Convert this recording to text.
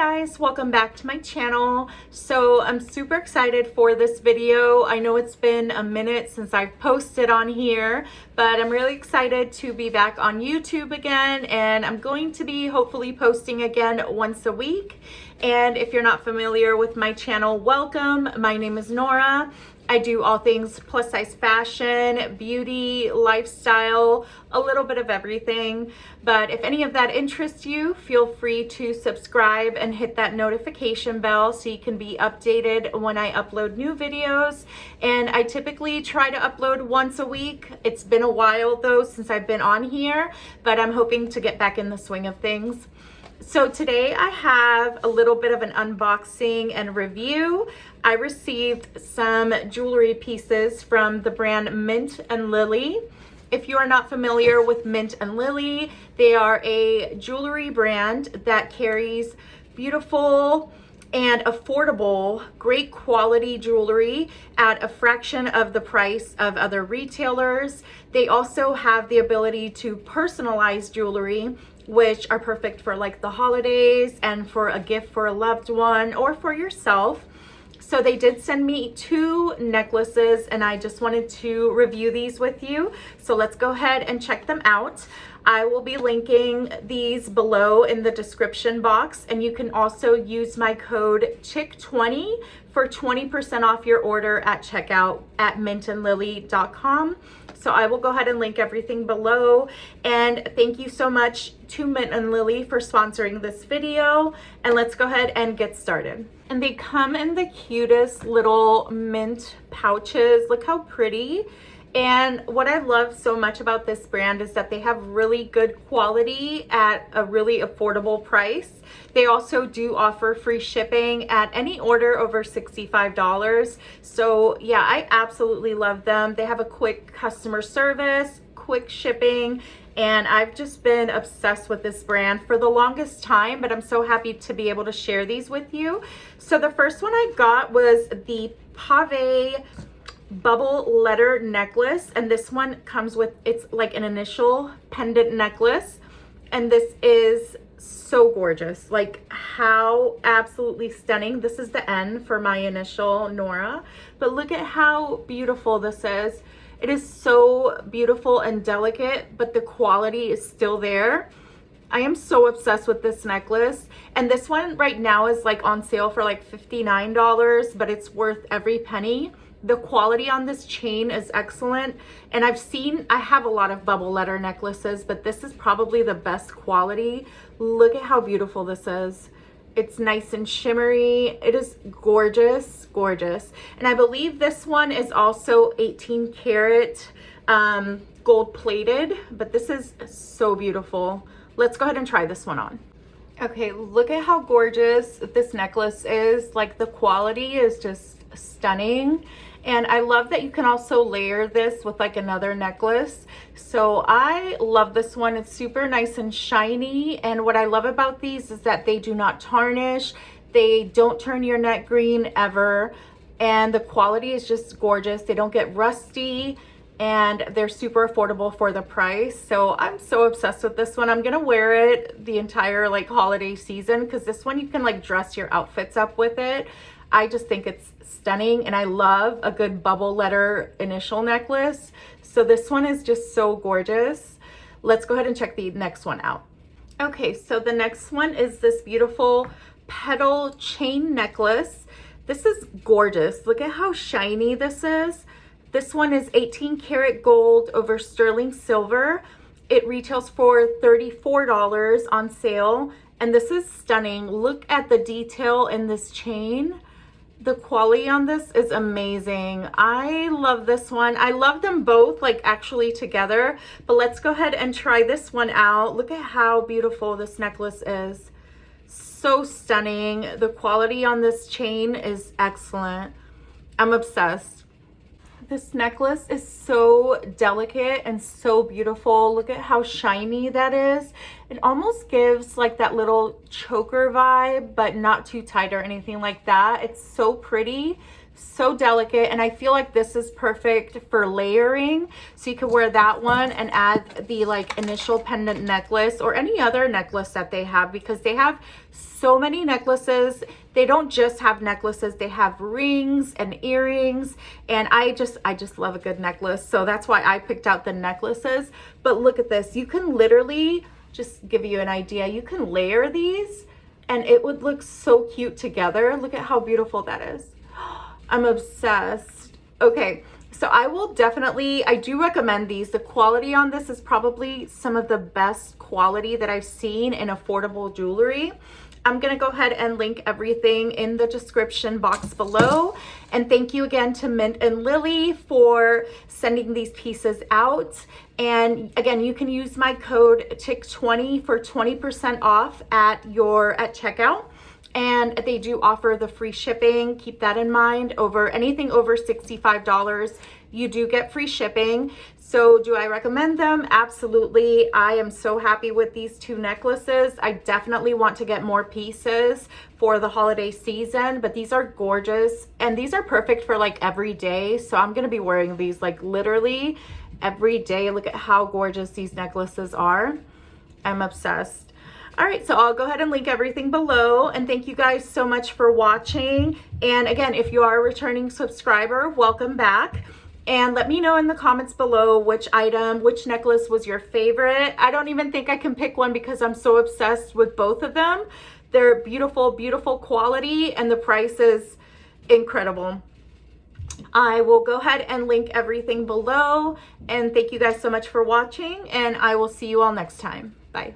guys, welcome back to my channel. So I'm super excited for this video. I know it's been a minute since I've posted on here, but I'm really excited to be back on YouTube again, and I'm going to be hopefully posting again once a week. And if you're not familiar with my channel, welcome. My name is Nora. I do all things plus size fashion, beauty, lifestyle, a little bit of everything. But if any of that interests you, feel free to subscribe and hit that notification bell so you can be updated when I upload new videos. And I typically try to upload once a week. It's been a while though since I've been on here, but I'm hoping to get back in the swing of things. So today I have a little bit of an unboxing and review. I received some jewelry pieces from the brand Mint and Lily. If you are not familiar with Mint and Lily, they are a jewelry brand that carries beautiful and affordable, great quality jewelry at a fraction of the price of other retailers. They also have the ability to personalize jewelry, which are perfect for like the holidays and for a gift for a loved one or for yourself. So they did send me 2 necklaces and I just wanted to review these with you. So let's go ahead and check them out. I will be linking these below in the description box, and you can also use my code CHICK20 for 20% off your order at checkout at mintandlily.com. So I will go ahead and link everything below. And thank you so much to Mint and Lily for sponsoring this video. And let's go ahead and get started. And they come in the cutest little mint pouches. Look how pretty. And what I love so much about this brand is that they have really good quality at a really affordable price. They also do offer free shipping at any order over $65. So yeah, I absolutely love them. They have a quick customer service, quick shipping, and I've just been obsessed with this brand for the longest time, but I'm so happy to be able to share these with you. So the first one I got was the Pave bubble letter necklace, and this one comes with, it's like an initial pendant necklace, and this is so gorgeous. Like, how absolutely stunning. This is the N for my initial Nora, but look at how beautiful this is. It is so beautiful and delicate, but the quality is still there. I am so obsessed with this necklace, and this one right now is like on sale for like $59, but it's worth every penny. The quality on this chain is excellent, and I have a lot of bubble letter necklaces, but this is probably the best quality. Look at how beautiful this is. It's nice and shimmery. It is gorgeous, gorgeous. And I believe this one is also 18 karat gold plated, but this is so beautiful. Let's go ahead and try this one on. Okay, look at how gorgeous this necklace is. Like, the quality is just stunning. And I love that you can also layer this with like another necklace. So I love this one. It's super nice and shiny. And what I love about these is that they do not tarnish. They don't turn your neck green ever. And the quality is just gorgeous. They don't get rusty, and they're super affordable for the price. So I'm so obsessed with this one. I'm gonna wear it the entire like holiday season, because this one you can like dress your outfits up with it. I just think it's stunning, and I love a good bubble letter initial necklace. So this one is just so gorgeous. Let's go ahead and check the next one out. Okay, so the next one is this beautiful petal chain necklace. This is gorgeous. Look at how shiny this is. This one is 18 karat gold over sterling silver. It retails for $34 on sale, and this is stunning. Look at the detail in this chain. The quality on this is amazing. I love this one. I love them both, like, actually together, but let's go ahead and try this one out. Look at how beautiful this necklace is. So stunning. The quality on this chain is excellent. I'm obsessed. This necklace is so delicate and so beautiful. Look at how shiny that is. It almost gives like that little choker vibe, but not too tight or anything like that. It's so pretty, so delicate, and I feel like this is perfect for layering. So you could wear that one and add the like initial pendant necklace or any other necklace that they have, because they have so many necklaces. They don't just have necklaces, they have rings and earrings, and I just love a good necklace. So that's why I picked out the necklaces. But look at this. You can literally, just give you an idea, you can layer these and it would look so cute together. Look at how beautiful that is. I'm obsessed. Okay, so I do recommend these. The quality on this is probably some of the best quality that I've seen in affordable jewelry. I'm gonna go ahead and link everything in the description box below. And thank you again to Mint and Lily for sending these pieces out. And again, you can use my code TIC20 for 20% off at checkout. And they do offer the free shipping. Keep that in mind. Anything over $65, you do get free shipping. So do I recommend them? Absolutely. I am so happy with these two necklaces. I definitely want to get more pieces for the holiday season, but these are gorgeous and these are perfect for like every day. So I'm going to be wearing these like literally every day. Look at how gorgeous these necklaces are. I'm obsessed. All right, so I'll go ahead and link everything below, and thank you guys so much for watching. And again, if you are a returning subscriber, welcome back. And let me know in the comments below which necklace was your favorite. I don't even think I can pick one because I'm so obsessed with both of them. They're beautiful, beautiful quality, and the price is incredible. I will go ahead and link everything below, and thank you guys so much for watching, and I will see you all next time. Bye.